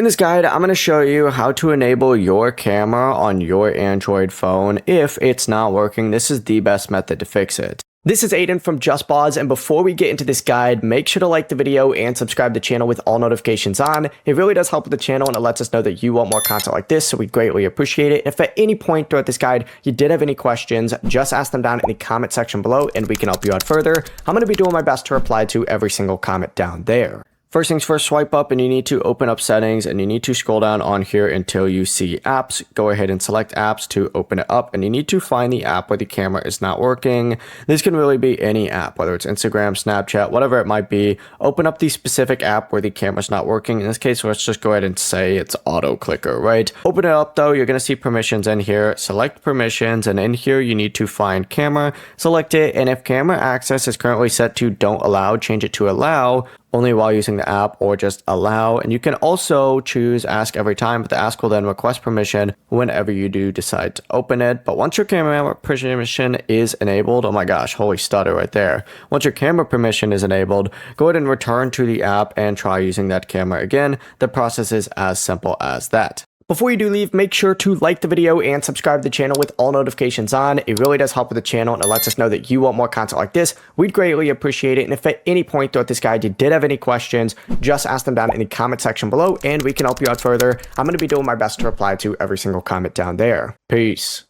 In this guide, I'm going to show you how to enable your camera on your Android phone if it's not working. This is the best method to fix it. This is Aiden from JustBoz, and before we get into this guide, make sure to like the video and subscribe to the channel with all notifications on. It really does help with the channel, and it lets us know that you want more content like this, so we greatly appreciate it. If at any point throughout this guide you did have any questions, just ask them down in the comment section below, and we can help you out further. I'm going to be doing my best to reply to every single comment down there. First things first, swipe up and you need to open up settings and you need to scroll down on here until you see apps. Go ahead and select apps to open it up, and you need to find the app where the camera is not working. This can really be any app, whether it's Instagram, Snapchat, whatever it might be. Open up the specific app where the camera's not working. In this case, let's just go ahead and say it's auto clicker, right? Open it up though, you're going to see permissions in here. Select permissions, and in here you need to find camera, select it, and if camera access is currently set to don't allow, change it to allow only while using the app, or just allow. And you can also choose ask every time, but the ask will then request permission whenever you do decide to open it. But once your camera permission is enabled, oh my gosh, holy stutter right there. Once your camera permission is enabled, go ahead and return to the app and try using that camera again. The process is as simple as that. Before you do leave, make sure to like the video and subscribe to the channel with all notifications on. It really does help with the channel, and it lets us know that you want more content like this. We'd greatly appreciate it. And if at any point throughout this guide you did have any questions, just ask them down in the comment section below and we can help you out further. I'm going to be doing my best to reply to every single comment down there. Peace.